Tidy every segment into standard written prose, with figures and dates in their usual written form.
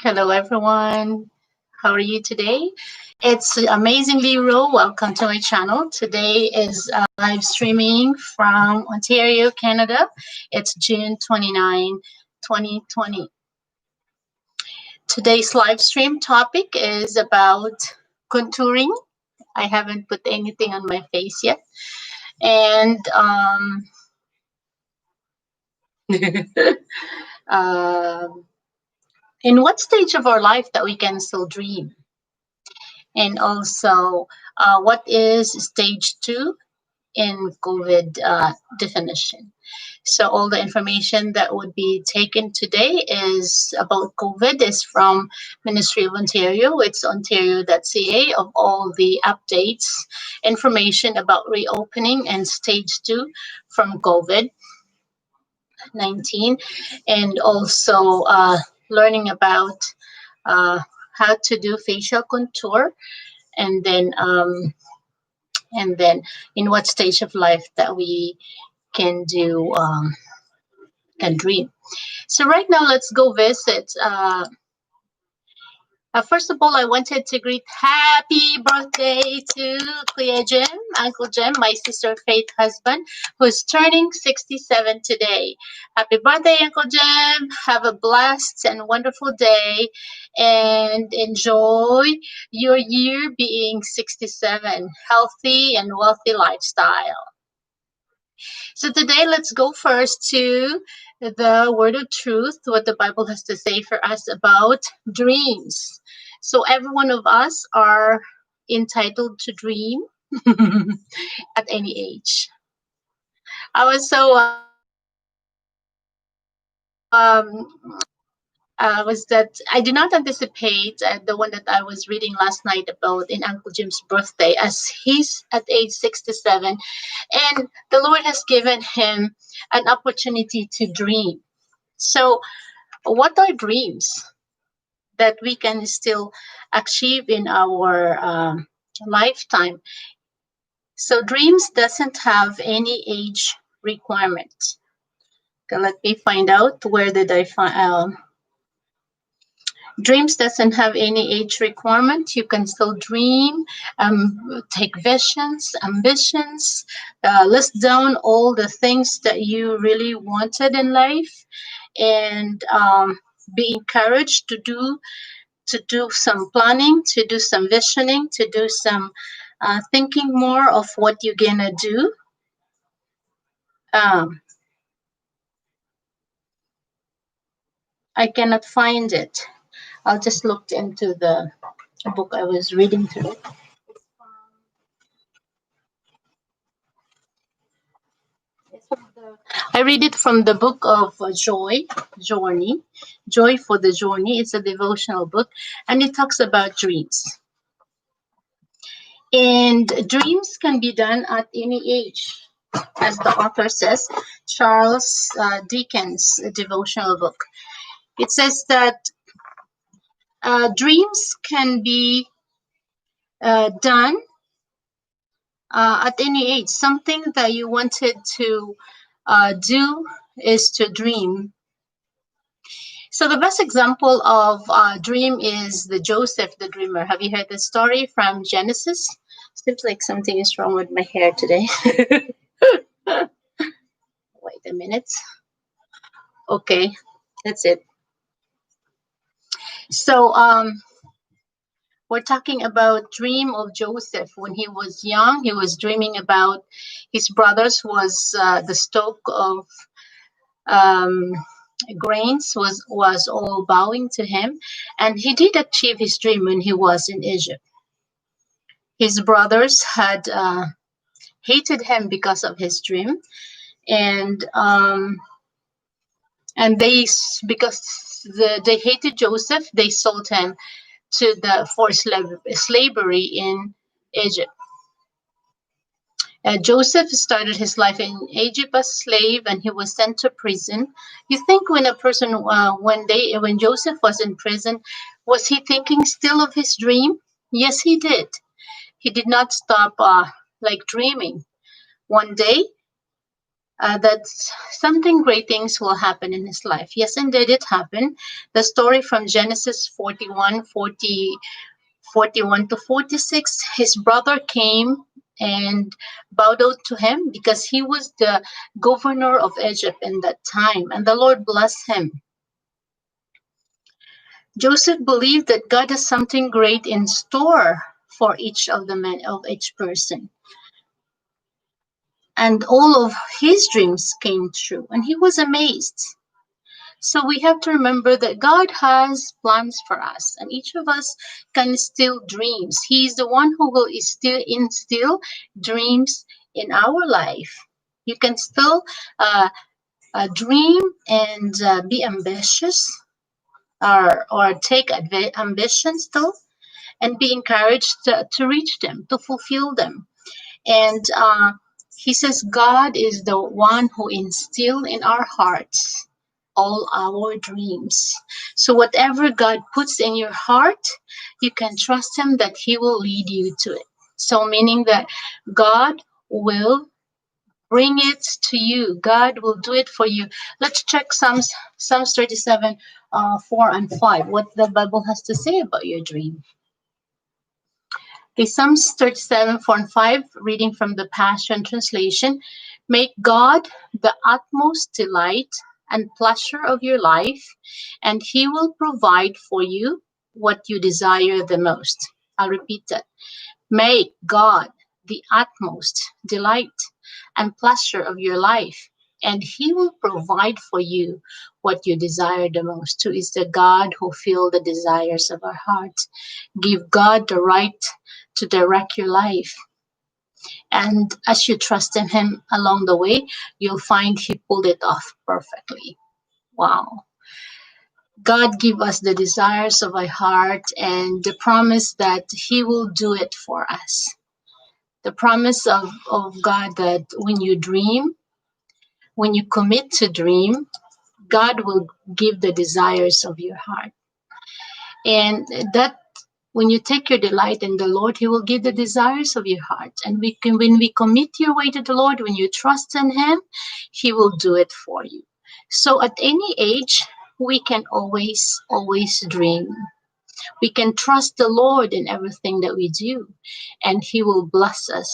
Hello, everyone. How are you today? It's amazingly raw. Welcome to my channel. Today is live streaming from Ontario, Canada. It's June 29, 2020. Today's live stream topic is about contouring. I haven't put anything on my face yet. And in what stage of our life that we can still dream? And also, what is stage 2 in COVID definition? So all the information that would be taken today is about COVID is from Ministry of Ontario. It's ontario.ca of all the updates, information about reopening and stage 2 from COVID-19, and also learning about how to do facial contour, and then in what stage of life that we can do can dream. So right now, let's go visit. First of all, I wanted to greet happy birthday to Kuya Jim, Uncle Jim, my sister Faith husband, who's turning 67 today. Happy birthday, Uncle Jim. Have a blessed and wonderful day and enjoy your year being 67. Healthy and wealthy lifestyle. So today, let's go first to the word of truth, what the Bible has to say for us about dreams. So every one of us are entitled to dream at any age. I was so was that I did not anticipate the one that I was reading last night about in Uncle Jim's birthday, as he's at age 67, and the Lord has given him an opportunity to dream. So what are dreams that we can still achieve in our lifetime? So dreams doesn't have any age requirement. Okay, let me find out where did I find. Dreams doesn't have any age requirement. You can still dream, take visions, ambitions, list down all the things that you really wanted in life, and be encouraged to do some planning, to do some visioning, to do some thinking more of what you're gonna do. I cannot find it. I'll just look into the book I was reading through. I read it from the book of Joy for the Journey. It's a devotional book, and it talks about dreams. And dreams can be done at any age, as the author says, Charles Dickens' devotional book. It says that dreams can be done at any age. Something that you wanted to do is to dream. So the best example of dream is the Joseph the dreamer. Have you heard the story from Genesis? Seems like something is wrong with my hair today. Wait a minute. Okay, that's it. So we're talking about dream of Joseph. When he was young, he was dreaming about his brothers was the stock of grains was all bowing to him, and he did achieve his dream when he was in Egypt. His brothers had hated him because of his dream, and they hated Joseph, they sold him to the forced slavery in Egypt. Joseph started his life in Egypt as a slave, and he was sent to prison. You think when a person, when Joseph was in prison, was he thinking still of his dream? Yes, he did. He did not stop dreaming. One day, that something great things will happen in his life. Yes, indeed, it happened. The story from Genesis 41 to 46, his brother came and bowed out to him because he was the governor of Egypt in that time, and the Lord blessed him. Joseph believed that God has something great in store for each of the men of each person. And all of his dreams came true, and he was amazed. So we have to remember that God has plans for us, and each of us can instill dreams. He is the one who will instill dreams in our life. You can still dream and be ambitious, or take ambitions though, and be encouraged to reach them, to fulfill them. And he says God is the one who instilled in our hearts all our dreams. So whatever God puts in your heart, you can trust him that he will lead you to it. So meaning that God will bring it to you. God will do it for you. Let's check Psalms 37, 4 and 5, what the Bible has to say about your dream. The Psalms 37, 4 and 5, reading from the Passion Translation. Make God the utmost delight and pleasure of your life, and he will provide for you what you desire the most. I'll repeat that. Make God the utmost delight and pleasure of your life, and he will provide for you what you desire the most. Who is the God who fills the desires of our heart. Give God the right to direct your life. And as you trust in him along the way, you'll find he pulled it off perfectly. Wow. God give us the desires of our heart and the promise that he will do it for us. The promise of God that when you dream, when you commit to dream, God will give the desires of your heart. And that when you take your delight in the Lord, he will give the desires of your heart. And when we commit your way to the Lord, when you trust in him, he will do it for you. So at any age, we can always dream. We can trust the Lord in everything that we do, and he will bless us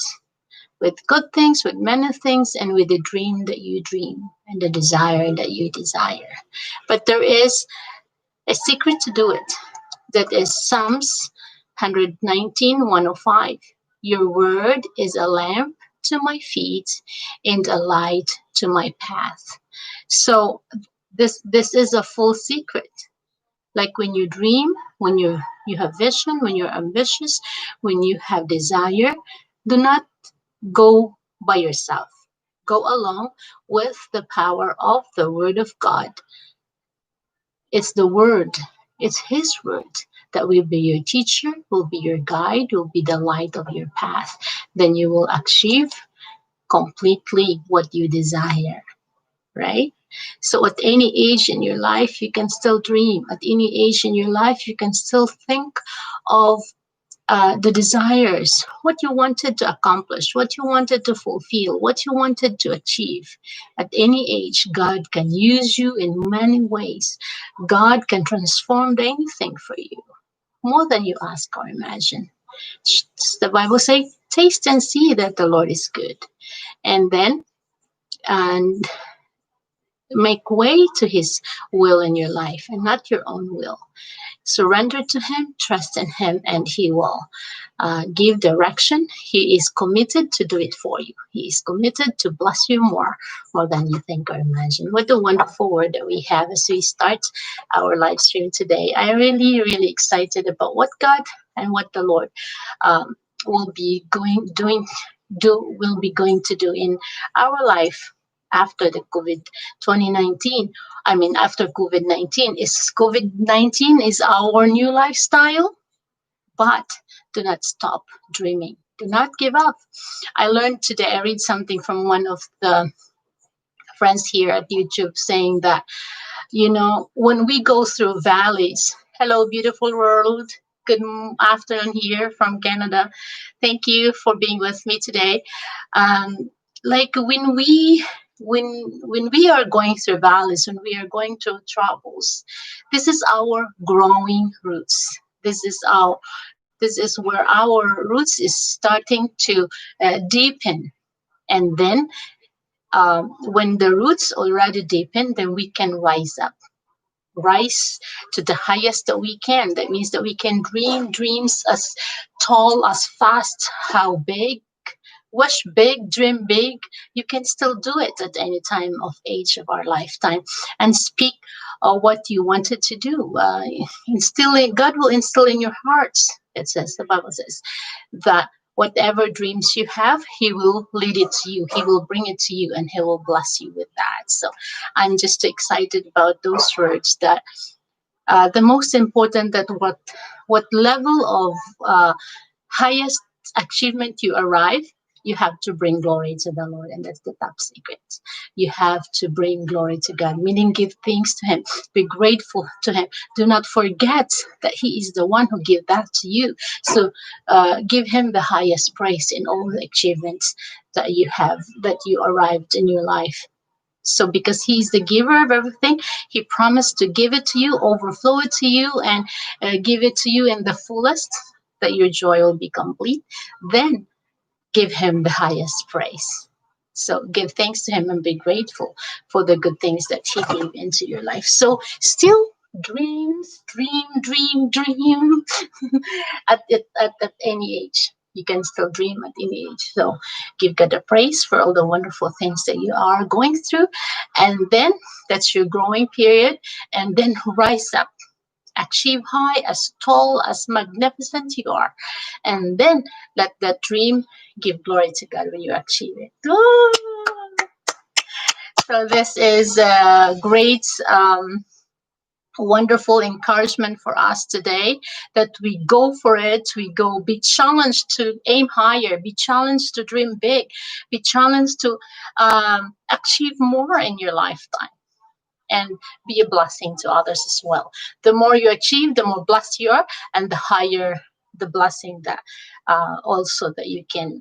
with good things, with many things, and with the dream that you dream and the desire that you desire. But there is a secret to do it. That is Psalms 119, 105. Your word is a lamp to my feet and a light to my path. So this is a full secret. Like when you dream, when you have vision, when you're ambitious, when you have desire, do not go by yourself. Go along with the power of the word of God. It's the word. It's his word that will be your teacher, will be your guide, will be the light of your path. Then you will achieve completely what you desire, right? So at any age in your life, you can still dream. At any age in your life, you can still think of the desires, what you wanted to accomplish, what you wanted to fulfill, what you wanted to achieve. At any age, God can use you in many ways. God can transform anything for you, more than you ask or imagine. The Bible says, taste and see that the Lord is good. And then, and make way to his will in your life and not your own will. Surrender to him, trust in him, and he will give direction. He is committed to do it for you. He is committed to bless you more than you think or imagine. What a wonderful word that we have as we start our live stream today. I'm really excited about what God and what the Lord will be going to do in our life after the after COVID-19. Is COVID-19 is our new lifestyle, but do not stop dreaming. Do not give up. I learned today, I read something from one of the friends here at YouTube saying that, when we go through valleys, hello, beautiful world. Good afternoon here from Canada. Thank you for being with me today. Like when we when we are going through valleys, when we are going through troubles, this is our growing roots. This is where our roots is starting to deepen, and then when the roots already deepen, then we can rise to the highest that we can. That means that we can dream dreams as tall, as fast, how big. Wish big, dream big. You can still do it at any time of age of our lifetime, and speak what you wanted to do. God will instill in your hearts. It says, the Bible says that whatever dreams you have, He will lead it to you. He will bring it to you, and He will bless you with that. So I'm just excited about those words. That the most important, that what level of highest achievement you arrive, you have to bring glory to the Lord, and that's the top secret. You have to bring glory to God, meaning give thanks to Him, be grateful to Him. Do not forget that He is the one who gave that to you. So give Him the highest praise in all the achievements that you have, that you arrived in your life. So because He's the giver of everything, He promised to give it to you, overflow it to you, and give it to you in the fullest, that your joy will be complete. Then give Him the highest praise. So give thanks to Him and be grateful for the good things that He gave into your life. So still dreams, dream at any age. You can still dream at any age. So give God a praise for all the wonderful things that you are going through. And then that's your growing period. And then rise up. Achieve high, as tall, as magnificent you are. And then let that dream give glory to God when you achieve it. So this is a great wonderful encouragement for us today, that we go for it. We go, be challenged to aim higher, be challenged to dream big, be challenged to achieve more in your lifetime, and be a blessing to others as well. The more you achieve, the more blessed you are, and the higher the blessing that also that you can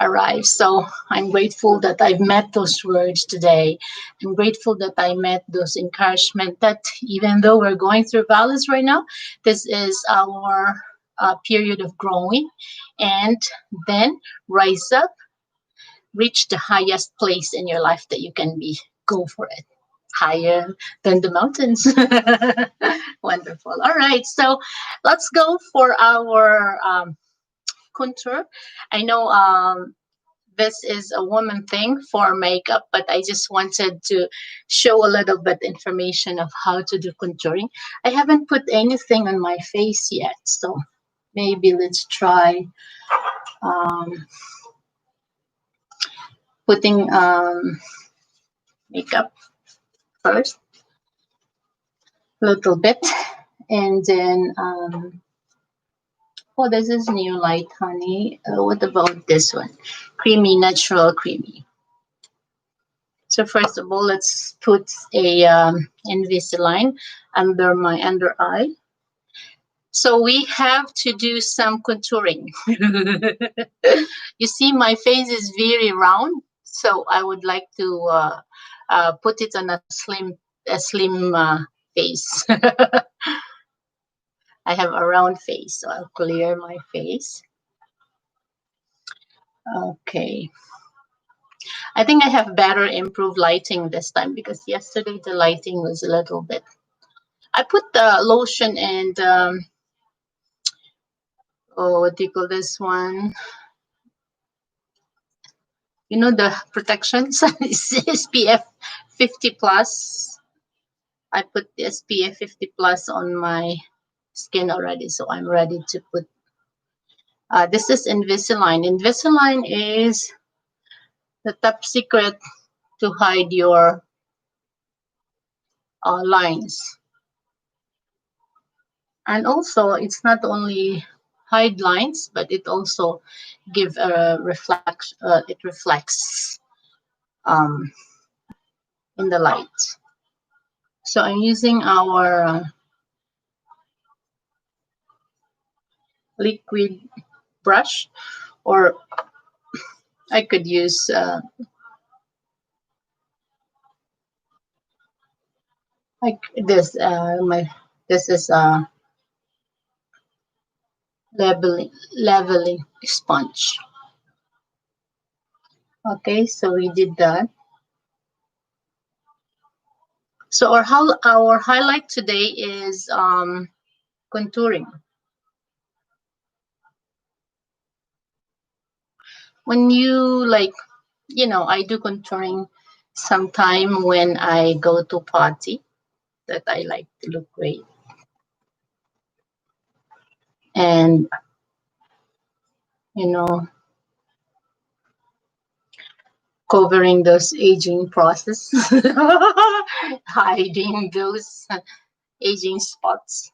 arrive. So I'm grateful that I've met those words today. I'm grateful that I met those encouragement, that even though we're going through valleys right now, this is our period of growing, and then rise up, reach the highest place in your life that you can be. Go for it. Higher than the mountains. Wonderful. All right. So let's go for our contour. I know this is a woman thing for makeup, but I just wanted to show a little bit information of how to do contouring. I haven't put anything on my face yet, so maybe let's try putting makeup first, a little bit, and then oh, this is new light, honey. What about this one? Creamy, natural, creamy. So first of all, let's put a Invisalign under my under eye. So we have to do some contouring. You see, my face is very round, so I would like to put it on a slim face. I have a round face, so I'll clear my face. Okay. I think I have better improved lighting this time, because yesterday the lighting was a little bit. I put the lotion and oh, what do you call this one? You know, the protection is SPF 50 plus. I put the SPF 50 plus on my skin already, so I'm ready to put. This is Invisalign. Invisalign is the top secret to hide your lines. And also, it's not only hide lines, but it also give a reflect. It reflects in the light. So I'm using our liquid brush, or I could use like this. This is leveling sponge. Okay, so we did that. So our highlight today is contouring. When you like, I do contouring sometime when I go to party that I like to look great. And, you know, covering those aging process, hiding those aging spots.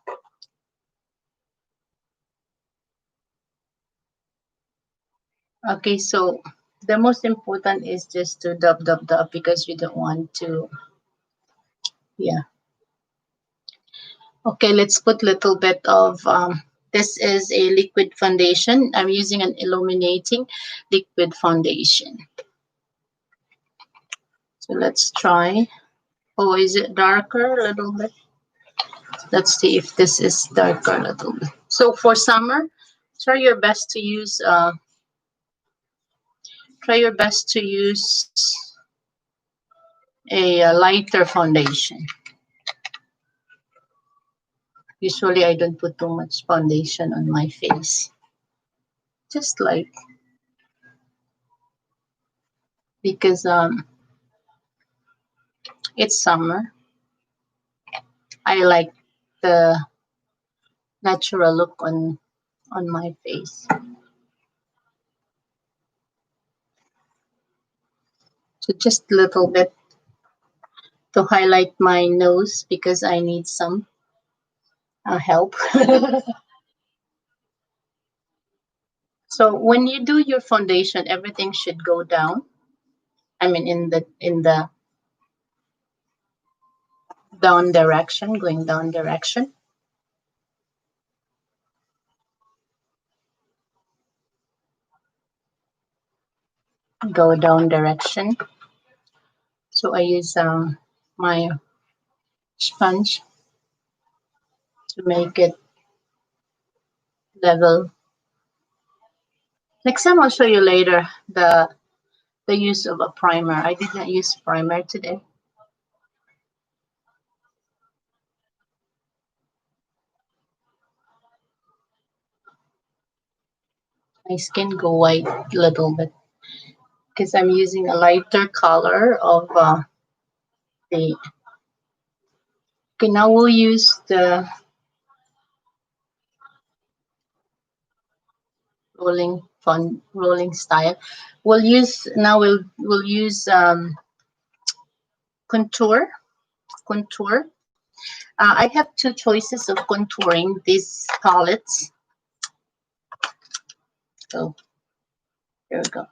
Okay, so the most important is just to dab because we don't want to, yeah. Okay, let's put little bit of, this is a liquid foundation. I'm using an illuminating liquid foundation. So let's try. Oh, is it darker a little bit? Let's see if this is darker a little bit. So for summer, try your best to use a lighter foundation. Usually I don't put too much foundation on my face. Just like because it's summer. I like the natural look on my face. So just a little bit to highlight my nose because I need some help. So when you do your foundation, everything should go down. I mean, in the down direction, going down direction. Go down direction. So I use my sponge to make it level. Next time I'll show you later the use of a primer. I did not use primer today. My skin go white a little bit because I'm using a lighter color of the. Okay, now we'll use the rolling style. We'll use contour. I have two choices of contouring these palettes. So here we go.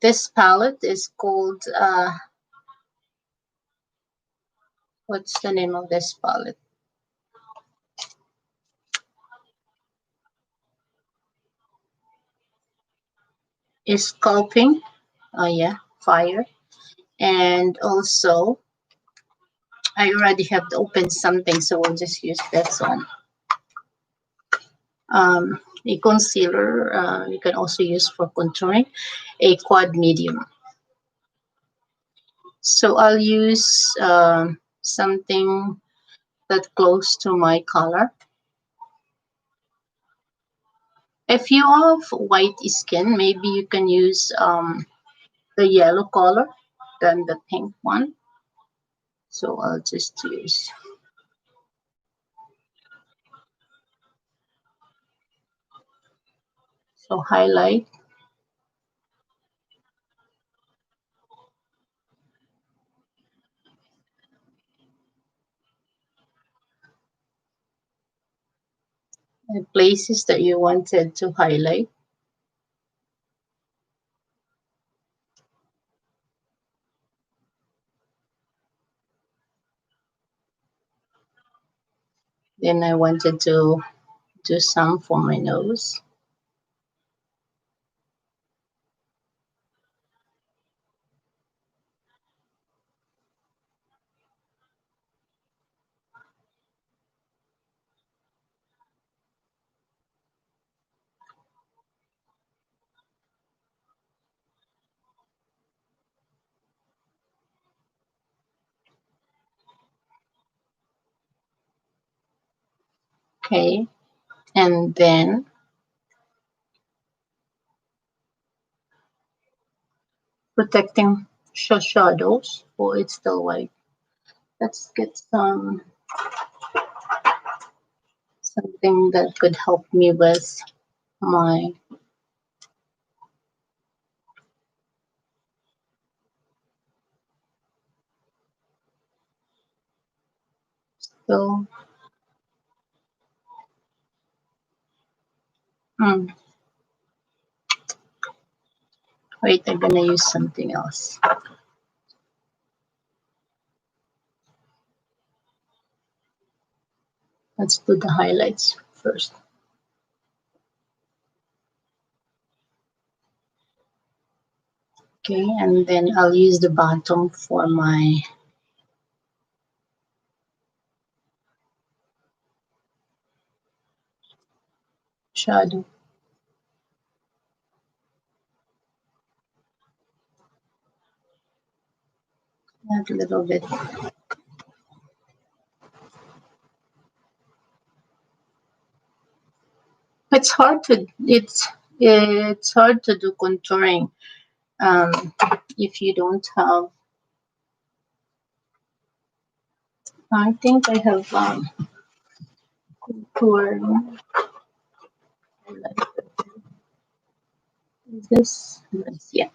This palette is called what's the name of this palette? Is sculpting. Oh yeah, fire. And also I already have to open something, so we'll just use this one. A concealer you can also use for contouring, a quad medium. So I'll use something that close to my color. If you have white skin, maybe you can use the yellow color than the pink one. So I'll just use. So highlight. The places that you wanted to highlight. Then I wanted to do some for my nose. Okay, and then protecting shadows. Oh, it's still white. Let's get something that could help me with my so. Wait, I'm gonna use something else. Let's do the highlights first. Okay, and then I'll use the bottom for my shadow. Add a little bit. It's hard to do contouring if you don't have. I think I have contouring. Is this? Yeah.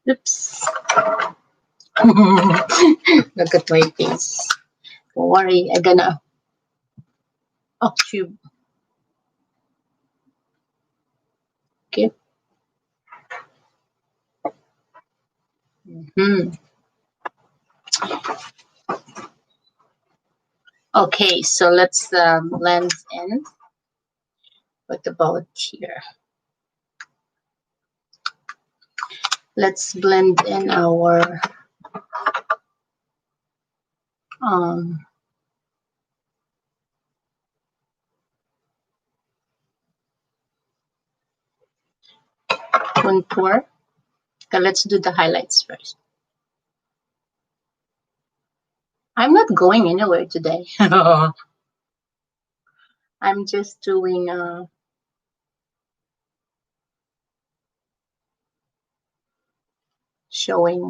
Oops. Look at my face. Don't worry, I'm gonna tube. Okay. Okay, so let's blend in. What about here? Let's blend in our contour. Okay, let's do the highlights first. I'm not going anywhere today. I'm just doing showing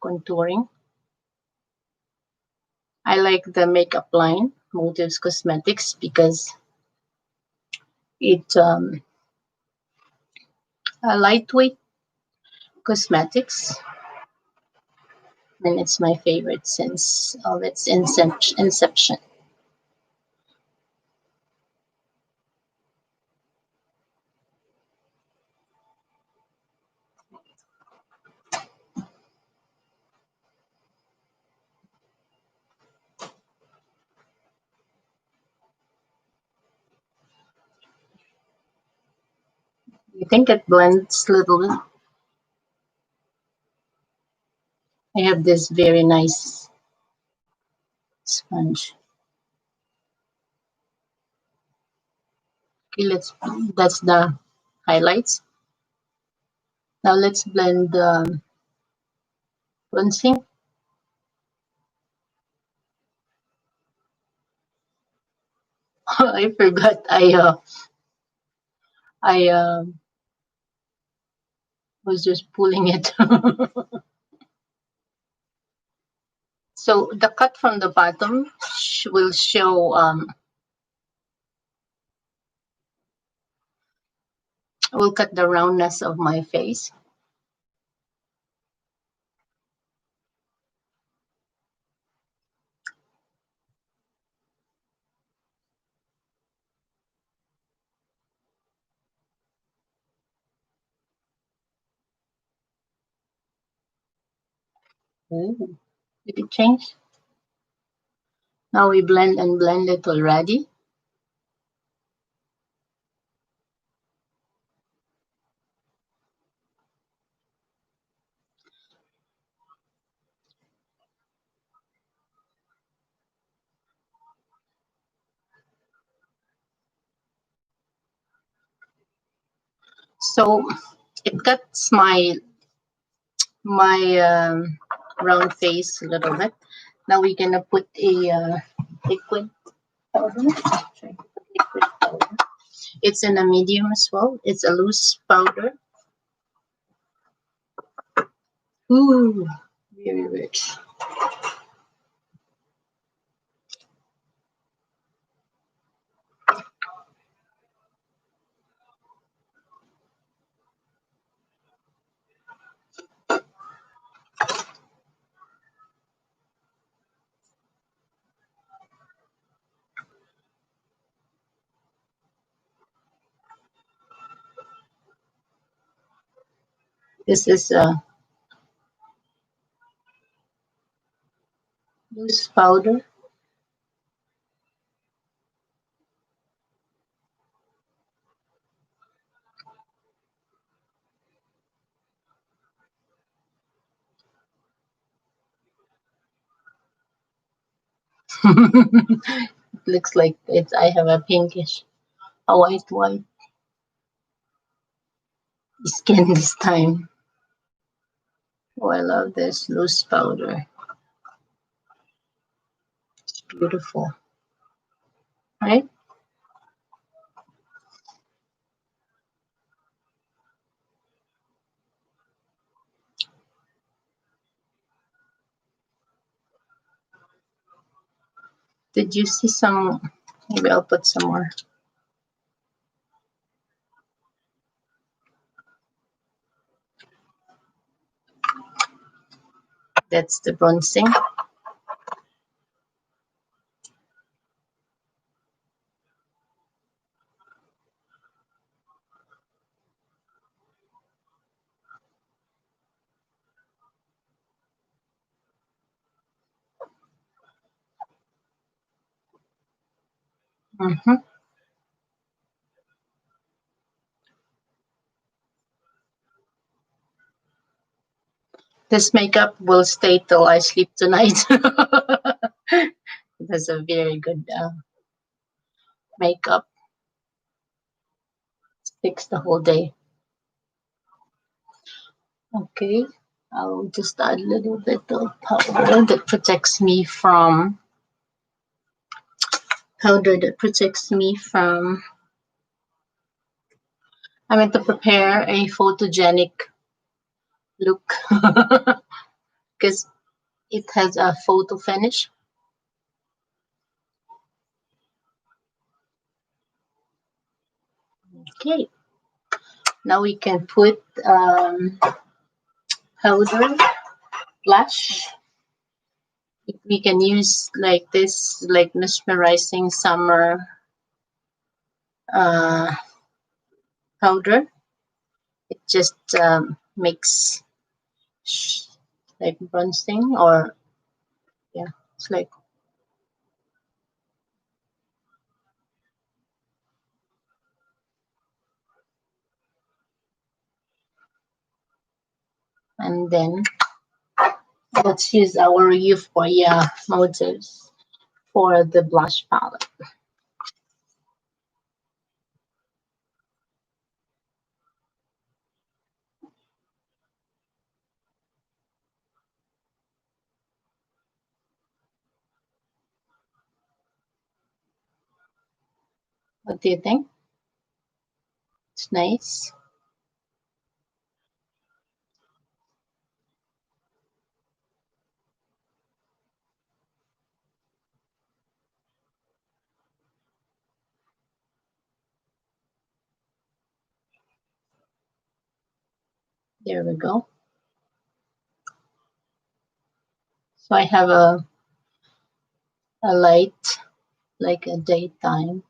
contouring. I like the makeup line, Motives Cosmetics, because it a lightweight cosmetics, and it's my favorite since its inception. You think it blends a little bit? I have this very nice sponge. Okay, that's the highlights. Now let's blend the bronzing. I forgot I was just pulling it. So the cut from the bottom will show will cut the roundness of my face. Ooh, did it change? Now we blend and blend it already. So it cuts my round face a little bit. Now we're gonna put a liquid powder. Try liquid powder. It's in a medium as well. It's a loose powder. Ooh, very rich. This is a loose powder. It looks like it's. I have a pinkish, a white skin this time. Oh, I love this loose powder. It's beautiful, right? Did you see some? Maybe I'll put some more. That's the bronzing. Mm-hmm. This makeup will stay till I sleep tonight. That's a very good makeup. Sticks the whole day. Okay, I'll just add a little bit of powder that protects me from I meant to prepare a photogenic look because it has a photo finish. Okay, now we can put powder blush. We can use like this, like mesmerizing summer uh, powder. It just makes like bronzing, or yeah, it's like, and then let's use our Euphoria motives for the blush palette. What do you think? It's nice. There we go. So I have a light, like a daytime.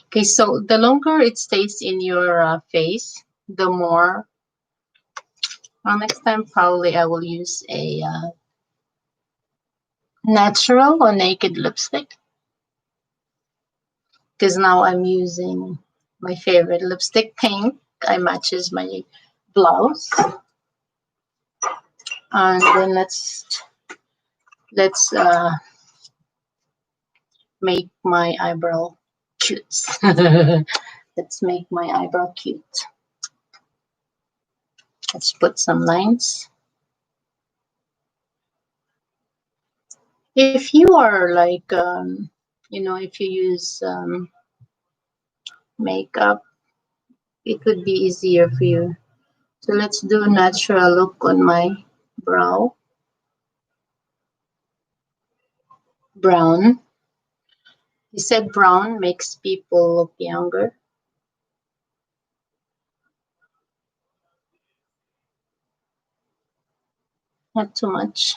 Okay, so the longer it stays in your face, the more. Well, next time probably I will use a natural or naked lipstick, because now I'm using my favorite lipstick, pink. I matches my blouse, and then let's make my eyebrow cute. Let's make my eyebrow cute. Let's put some lines. If you are like, if you use makeup, it would be easier for you. So let's do a natural look on my brow. Brown. He said brown makes people look younger. Not too much.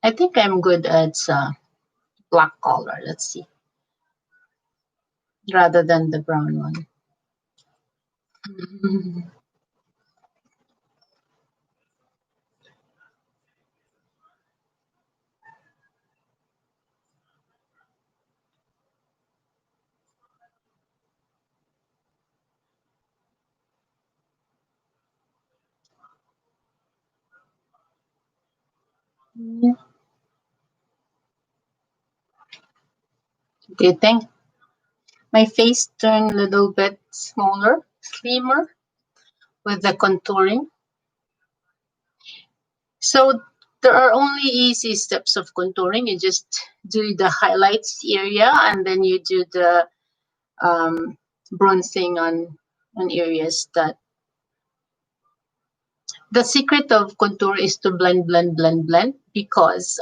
I think I'm good at black color. Let's see. Rather than the brown one. Yeah. Do you think my face turned a little bit smaller, slimmer with the contouring? So there are only easy steps of contouring. You just do the highlights area and then you do the bronzing on areas that the secret of contour is to blend, blend, blend, blend because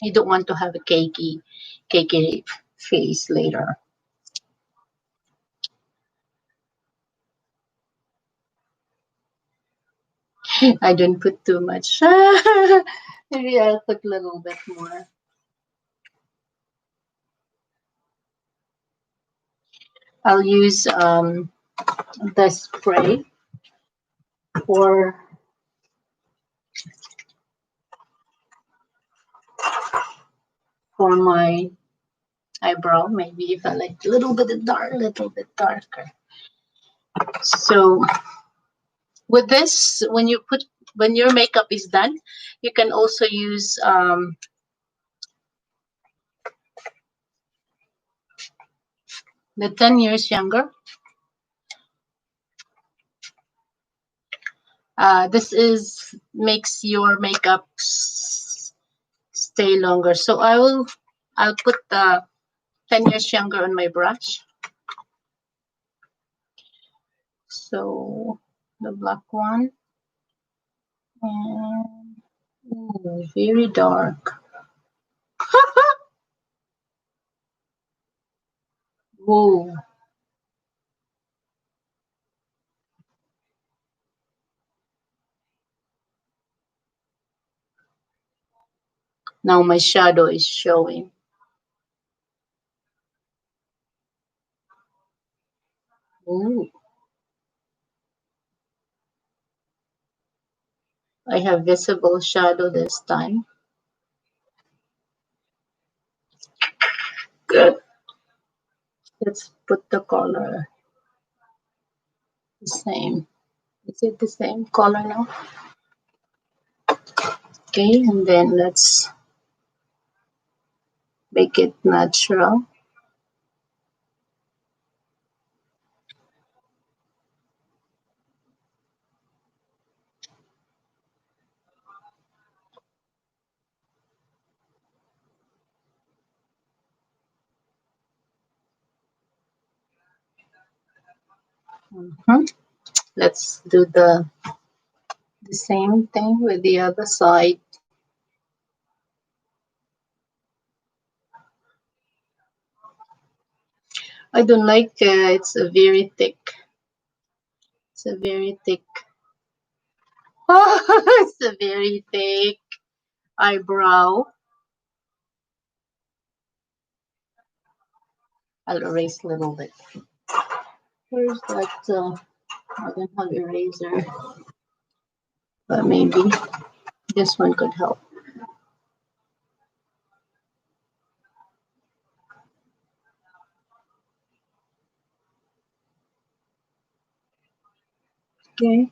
you don't want to have a cakey face later. I don't put too much. Maybe I'll put a little bit more. I'll use the spray for my eyebrow. Maybe if I like a little bit dark, a little bit darker. So with this, when your makeup is done, you can also use the 10 years younger. This makes your makeup stay longer. So I'll put the 10 years younger on my brush. So the black one. And ooh, very dark. Whoa. Now my shadow is showing. Ooh. I have visible shadow this time. Good. Let's put the color the same. Is it the same color now? Okay, and then let's make it natural. Let's do the same thing with the other side. I don't like it's a very thick. It's a very thick. It's a very thick eyebrow. I'll erase a little bit. Where's that? I don't have eraser, but maybe this one could help. Okay.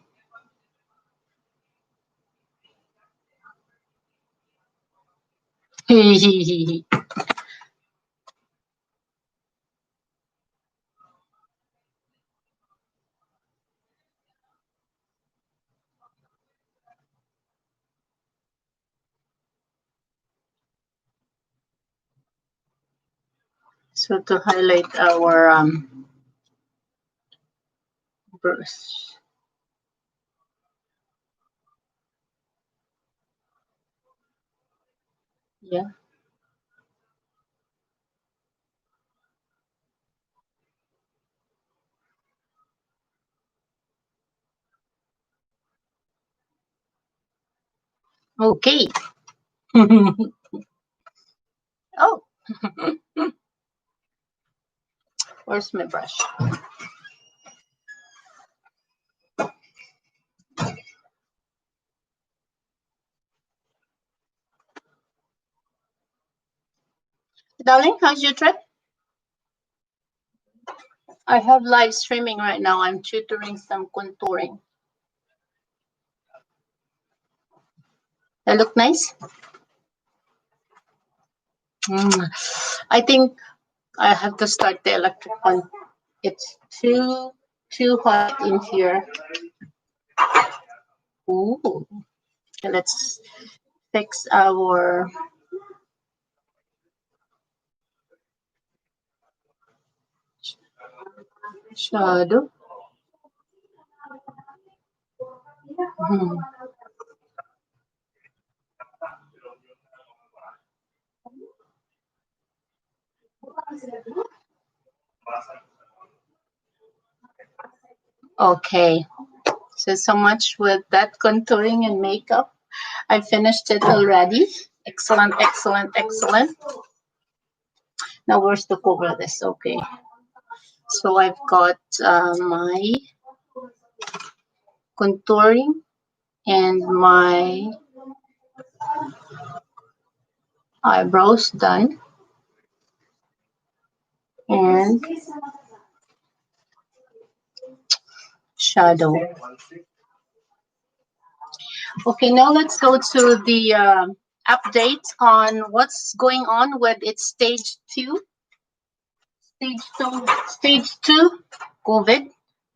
So to highlight our brush. Yeah. Okay. Oh, where's my brush? Darling, how's your trip? I have live streaming right now. I'm tutoring some contouring. That look nice? I think I have to start the electric one. It's too hot in here. Ooh. Okay, let's fix our shadow. Hmm. Okay. So much with that contouring and makeup. I finished it already. Excellent, excellent, excellent. Now where's the cover this? Okay. So I've got my contouring and my eyebrows done. And shadow. Okay, now let's go to the update on what's going on with its stage two. Stage two, COVID.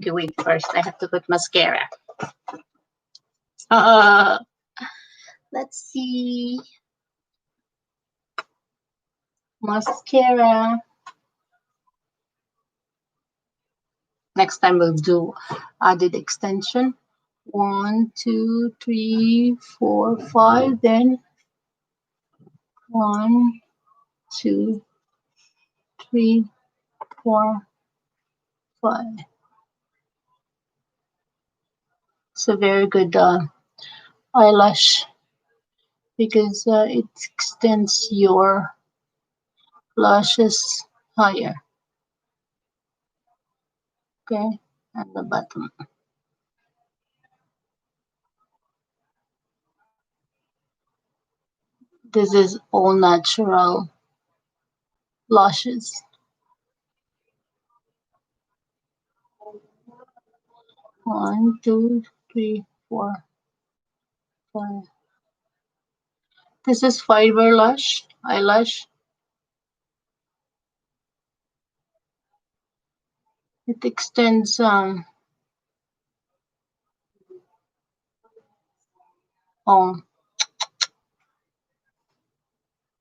Okay, wait, first I have to put mascara. Uh, let's see. Mascara. Next time we'll do added extension. 1, 2, 3, 4, 5. Then 1, 2, 3, 4, 5. It's a very good eyelash because it extends your lashes higher. Okay, at the bottom. This is all natural lashes. 1, 2, 3, 4, 5. This is fiber lash, eyelash. It extends oh,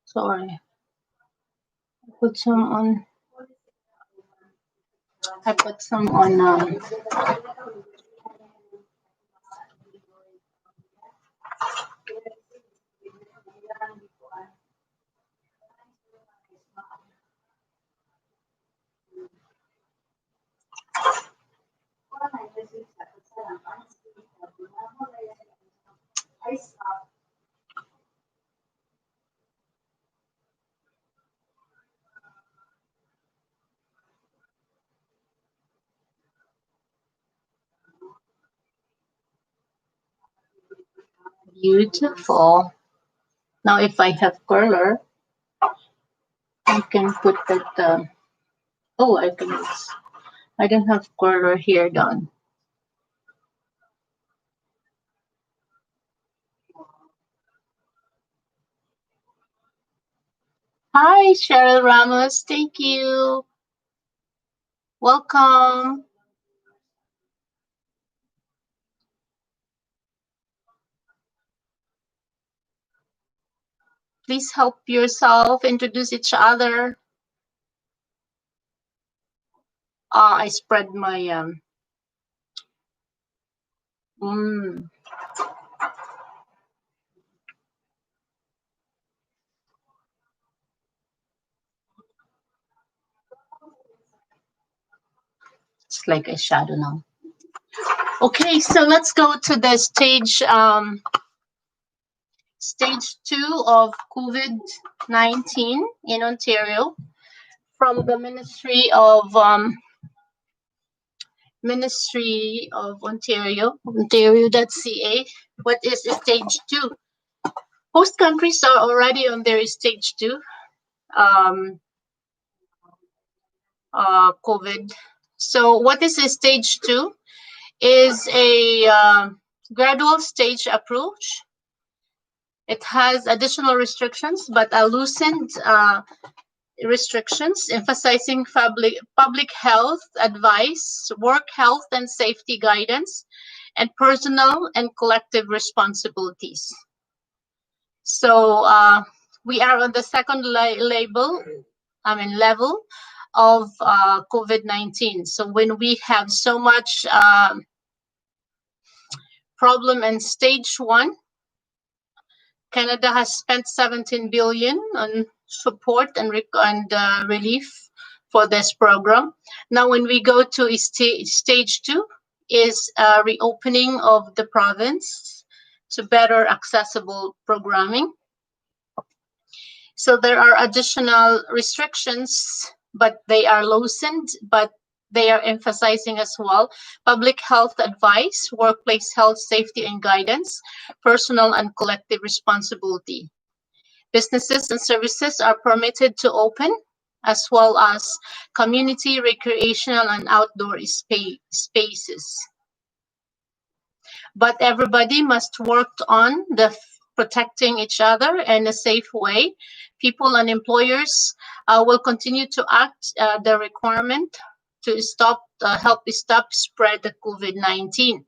sorry. Put some on I put some on beautiful. Now if I have curler, I can put that oh I don't have curler here done. Hi Cheryl Ramos, thank you. Welcome. Please help yourself, introduce each other. I spread my it's like a shadow now. Okay, so let's go to the stage 2 of COVID-19 in Ontario from the Ministry of Ontario, ontario.ca. What is stage 2? Most countries are already on their stage 2 COVID. So what is a stage 2? Is a gradual stage approach. It has additional restrictions, but a loosened restrictions, emphasizing public health advice, work health and safety guidance, and personal and collective responsibilities. So we are on the second level of COVID-19. So when we have so much problem in stage 1, Canada has spent 17 billion on support and relief for this program. Now, when we go to stage 2, is reopening of the province to better accessible programming. So there are additional restrictions, but they are loosened, but they are emphasizing as well public health advice, workplace health, safety and guidance, personal and collective responsibility. Businesses and services are permitted to open, as well as community, recreational, and outdoor spaces. But everybody must work on the protecting each other in a safe way. People and employers will continue to act the requirement to help stop spread the COVID-19.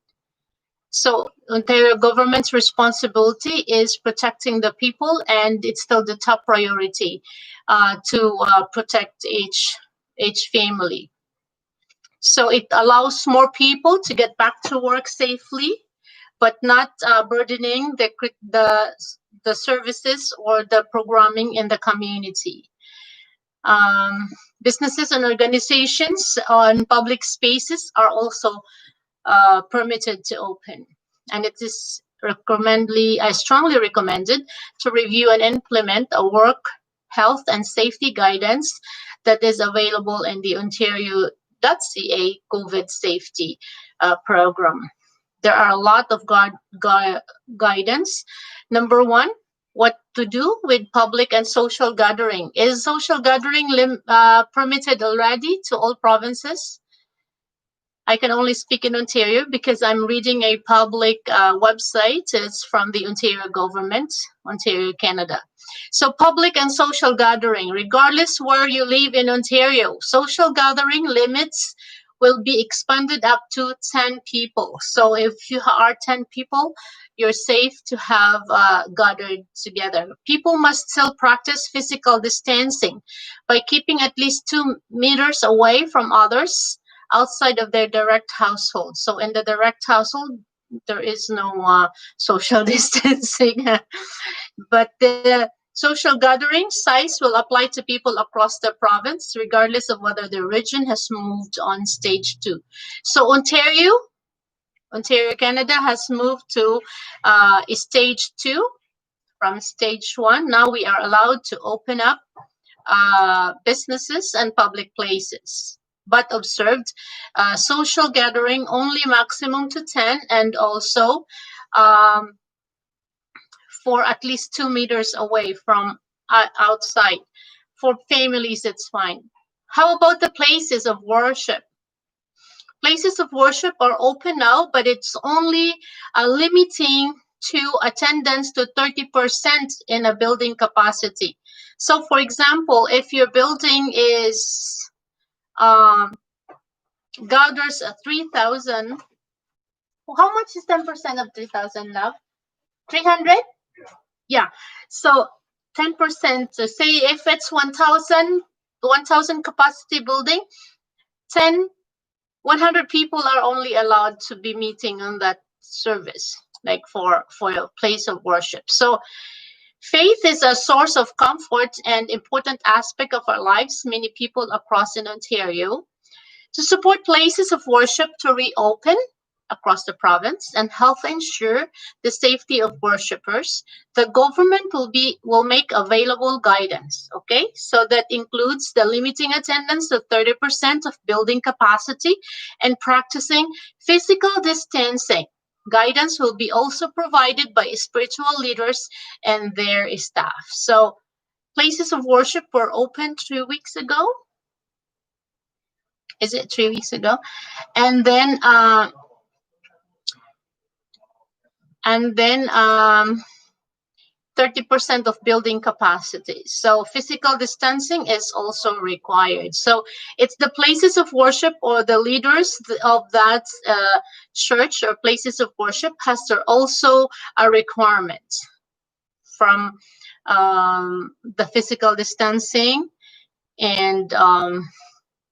So Ontario government's responsibility is protecting the people, and it's still the top priority to protect each family. So it allows more people to get back to work safely, but not burdening the services or the programming in the community. Businesses and organizations on public spaces are also permitted to open, and it is strongly recommended to review and implement a work health and safety guidance that is available in the Ontario.ca COVID safety program. There are a lot of guidance. Number 1, what to do with public and social gathering. Is social gathering permitted already to all provinces? I can only speak in Ontario because I'm reading a public website. It's from the Ontario government, Ontario, Canada. So public and social gathering, regardless where you live in Ontario, social gathering limits will be expanded up to 10 people. So if you are 10 people, you're safe to have gathered together. People must still practice physical distancing by keeping at least 2 meters away from others outside of their direct household. So in the direct household, there is no social distancing. But the social gathering size will apply to people across the province, regardless of whether the region has moved on stage 2. So Ontario, Canada has moved to stage 2 from stage 1. Now we are allowed to open up businesses and public places, but observed social gathering only maximum to 10, and also for at least 2 meters away from outside. For families, it's fine. How about the places of worship? Places of worship are open now, but it's only limiting to attendance to 30% in a building capacity. So for example, if your building is gathers 3,000, how much is 10% of 3,000, love? 300? Yeah. So 10%, say if it's 1,000 capacity building, 10 100 people are only allowed to be meeting on that service, like for a place of worship. So faith is a source of comfort and important aspect of our lives. Many people across in Ontario to support places of worship to reopen across the province and help ensure the safety of worshippers. The government will make available guidance. Okay, so that includes the limiting attendance to 30% of building capacity and practicing physical distancing. Guidance will be also provided by spiritual leaders and their staff. So places of worship were opened 3 weeks ago. Is it 3 weeks ago? And then 30% of building capacity. So physical distancing is also required. So it's the places of worship or the leaders of that church or places of worship has there also a requirement from the physical distancing and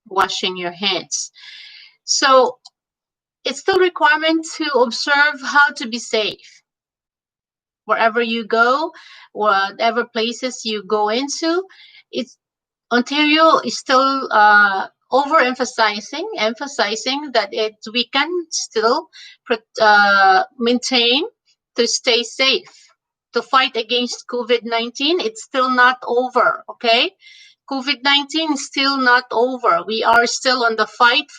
washing your hands. So it's still requirement to observe how to be safe. Wherever you go, whatever places you go into, Ontario is still emphasizing that we can still maintain to stay safe, to fight against COVID-19. It's still not over, okay? COVID-19 is still not over. We are still on the fight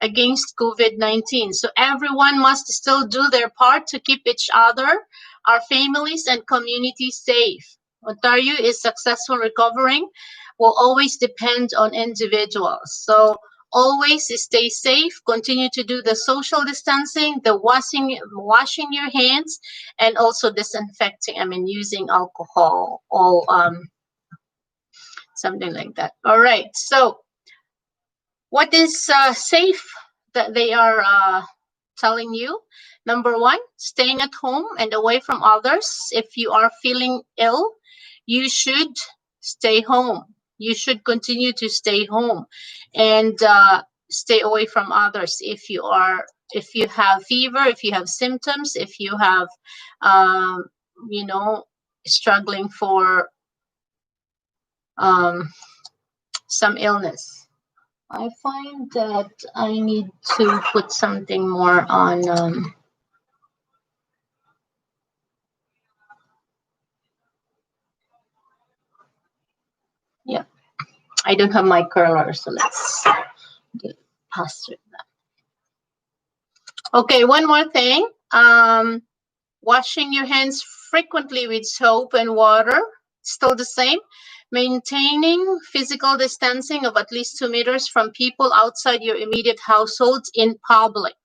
against COVID-19. So everyone must still do their part to keep each other, our families and communities safe. Ontario is successful recovering will always depend on individuals. So always stay safe, continue to do the social distancing, the washing your hands, and also disinfecting, using alcohol, something like that. All right, so what is safe that they are telling you? Number one, staying at home and away from others. If you are feeling ill, you should stay home. You should continue to stay home and stay away from others. If you have fever, if you have symptoms, if you have, struggling for some illness. I find that I need to put something more on yeah, I don't have my curler, so let's pass through that. Okay, one more thing. Washing your hands frequently with soap and water, still the same. Maintaining physical distancing of at least 2 meters from people outside your immediate households in public.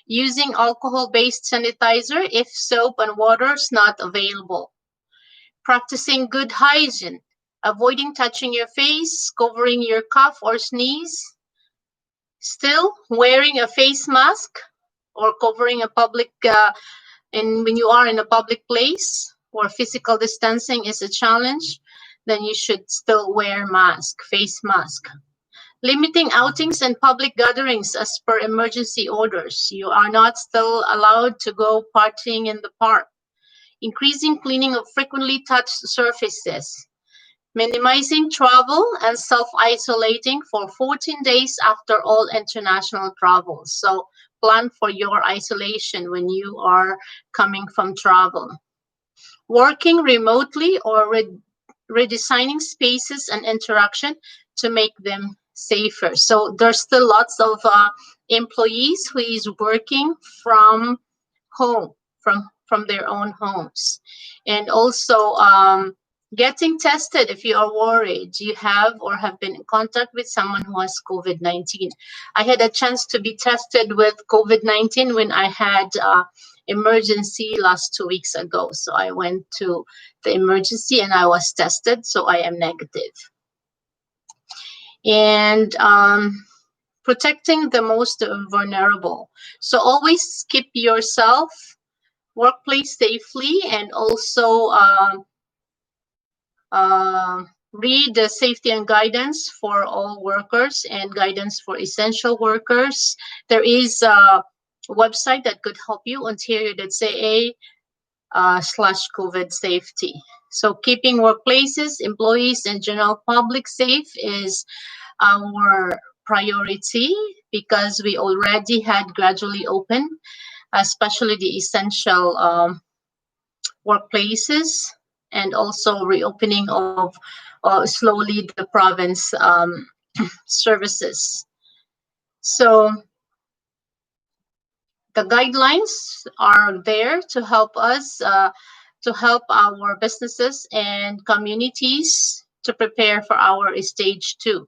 Using alcohol-based sanitizer if soap and water is not available. Practicing good hygiene. Avoiding touching your face, covering your cough or sneeze. Still wearing a face mask or covering a public and when you are in a public place where physical distancing is a challenge, then you should still wear face mask. Limiting outings and public gatherings as per emergency orders. You are not still allowed to go partying in the park. Increasing cleaning of frequently touched surfaces. Minimizing travel and self-isolating for 14 days after all international travels. So plan for your isolation when you are coming from travel. Working remotely or redesigning spaces and interaction to make them safer. So there's still lots of employees who is working from home, from their own homes. And also getting tested if you are worried you have or have been in contact with someone who has COVID-19. I had a chance to be tested with COVID-19 when I had emergency last 2 weeks ago. So I went to the emergency and I was tested, so I am negative. And protecting the most vulnerable. So always keep yourself, workplace safely, and also read the safety and guidance for all workers and guidance for essential workers. There is a website that could help you, ontario.ca /COVID safety. So keeping workplaces, employees, and general public safe is our priority because we already had gradually opened, especially the essential workplaces, and also reopening of slowly the province services. So the guidelines are there to help us, to help our businesses and communities to prepare for our stage 2.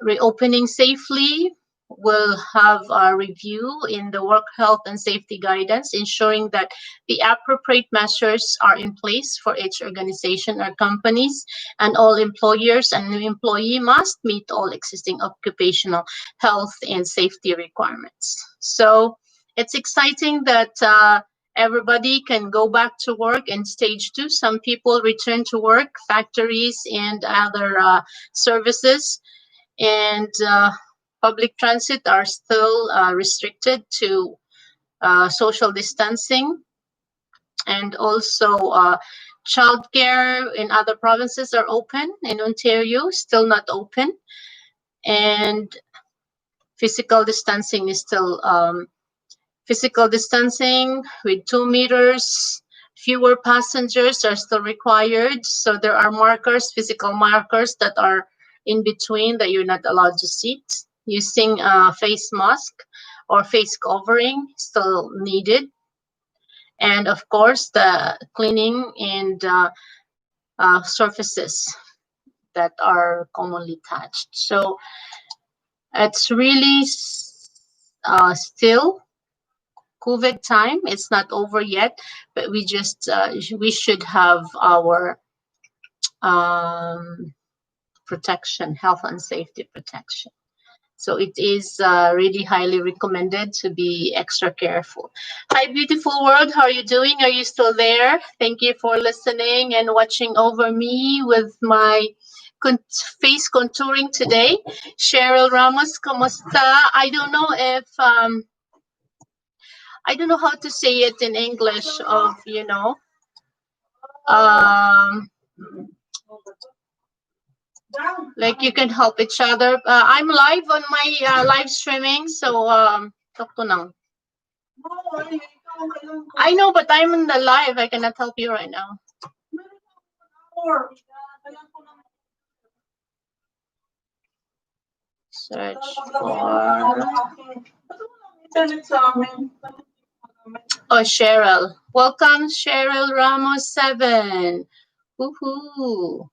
Reopening safely will have a review in the work health and safety guidance, ensuring that the appropriate measures are in place for each organization or companies, and all employers and new employee must meet all existing occupational health and safety requirements. So it's exciting that everybody can go back to work in stage 2. Some people return to work, factories and other services, and public transit are still restricted to social distancing, and also childcare in other provinces are open. In Ontario, still not open, and physical distancing is still physical distancing with 2 meters. Fewer passengers are still required, so there are markers, physical markers that are in between that you're not allowed to sit. Using a face mask or face covering still needed, and of course the cleaning and surfaces that are commonly touched. So it's really still COVID time. It's not over yet, but we just we should have our protection, health and safety protection. So it is really highly recommended to be extra careful. Hi, beautiful world. How are you doing? Are you still there? Thank you for listening and watching over me with my face contouring today. Cheryl Ramos, ¿cómo está? I don't know if I don't know how to say it in English. Of like you can help each other. I'm live on my live streaming, so talk to now. I know, but I'm in the live. I cannot help you right now. Search for. Oh, Cheryl. Welcome, Cheryl Ramos 7. Woohoo.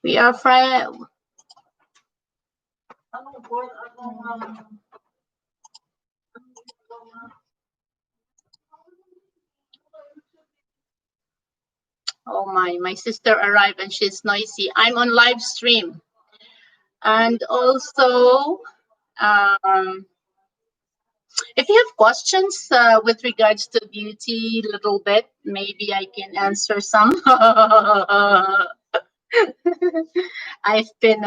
We are friends. Oh my sister arrived and she's noisy. I'm on live stream. And also, if you have questions with regards to beauty, little bit, maybe I can answer some. I've been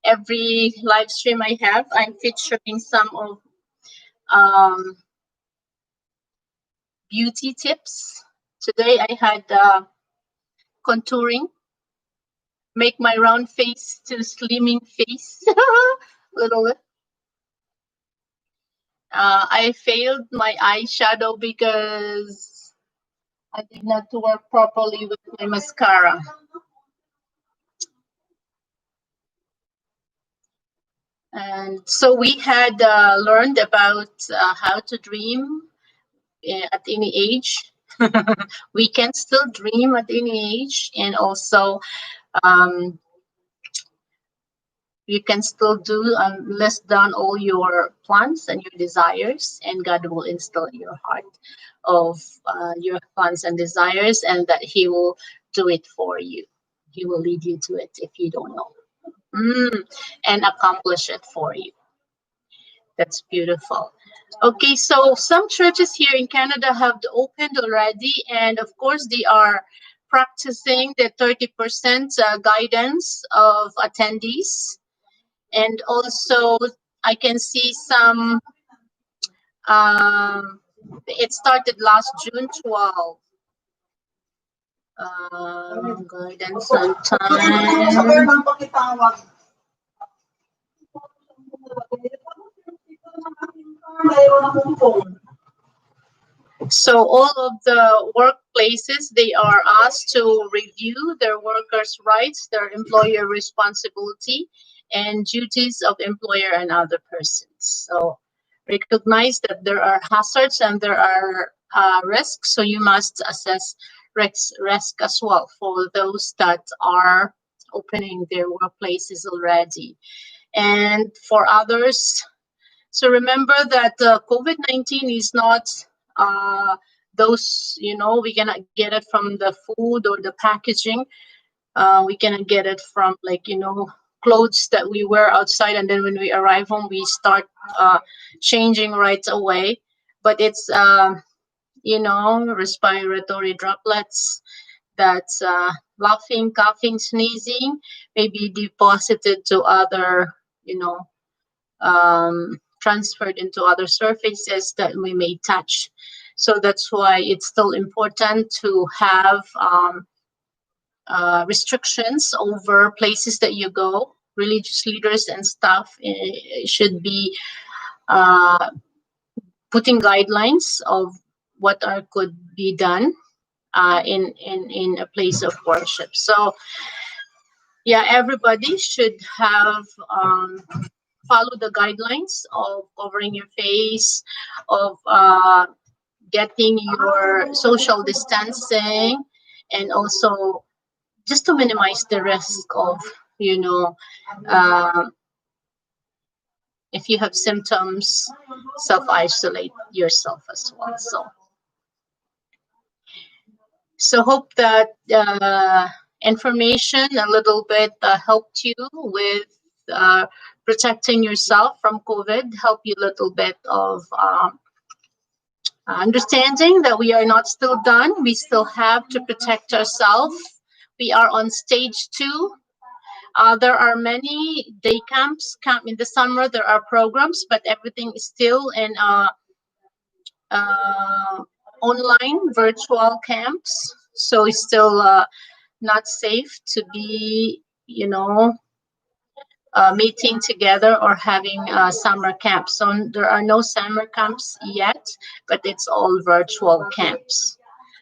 every live stream I have, I'm featuring some of beauty tips. Today I had contouring, make my round face to slimming face. Little bit. I failed my eyeshadow because I did not work properly with my mascara. And so we had learned about how to dream at any age. We can still dream at any age, and also you can still do list down all your plans and your desires, and God will instill in your heart of your plans and desires, and that He will do it for you. He will lead you to it if you don't know, and accomplish it for you. That's beautiful. Okay, so some churches here in Canada have opened already, and of course they are practicing the 30% guidance of attendees. And also, I can see some, it started last June 12. Guidance on time. So all of the workplaces, they are asked to review their workers' rights, their employer responsibility, and duties of employer and other persons. So recognize that there are hazards and there are risks, so you must assess risk as well for those that are opening their workplaces already. And for others, so remember that COVID-19 is not those, we cannot get it from the food or the packaging. We cannot get it from clothes that we wear outside, and then when we arrive home, we start changing right away. But it's, respiratory droplets that's laughing, coughing, sneezing, may be deposited to other, transferred into other surfaces that we may touch. So that's why it's still important to have restrictions over places that you go. Religious leaders and staff should be putting guidelines of what could be done in a place of worship. So yeah, everybody should have follow the guidelines of covering your face, of getting your social distancing, and also just to minimize the risk of, if you have symptoms, self-isolate yourself as well. So hope that information a little bit helped you with protecting yourself from COVID, help you a little bit of understanding that we are not still done. We still have to protect ourselves. We are on stage 2. There are many day camps. In the summer, there are programs, but everything is still in online virtual camps. So it's still not safe to be, meeting together or having summer camps. So there are no summer camps yet, but it's all virtual camps.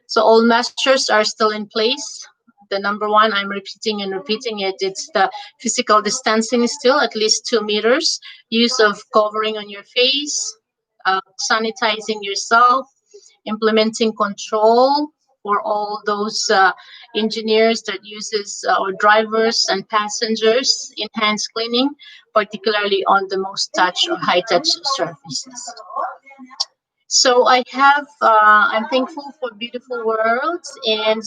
So all measures are still in place. The number one, I'm repeating it, it's the physical distancing is still at least 2 meters, use of covering on your face, sanitizing yourself, implementing control for all those engineers that uses or drivers and passengers, enhanced cleaning, particularly on the most touch or high touch surfaces. So I have, I'm thankful for Beautiful Worlds and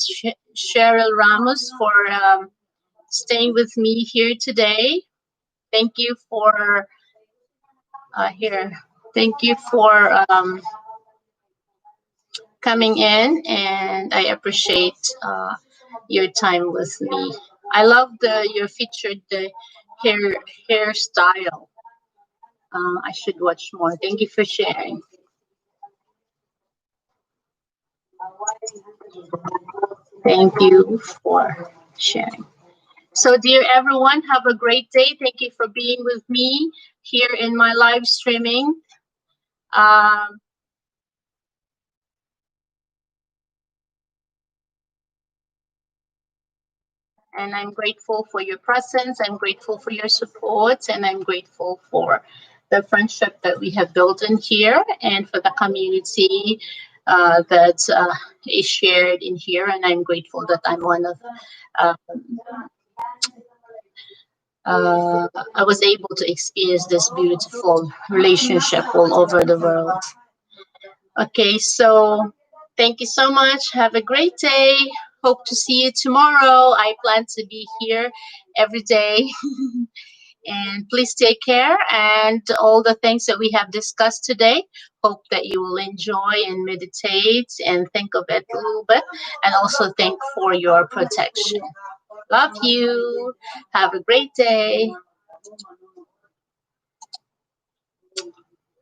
Cheryl Ramos for staying with me here today. Thank you for coming in, and I appreciate your time with me. I love your featured hairstyle. I should watch more. Thank you for sharing. Thank you for sharing. So dear everyone, have a great day. Thank you for being with me here in my live streaming. And I'm grateful for your presence. I'm grateful for your support. And I'm grateful for the friendship that we have built in here and for the community that is shared in here. And I'm grateful that I'm one of, I was able to experience this beautiful relationship all over the world. Okay, so thank you so much. Have a great day. Hope to see you tomorrow. I plan to be here every day. And please take care and all the things that we have discussed today. Hope that you will enjoy and meditate and think of it a little bit and also think for your protection. Love you. Have a great day.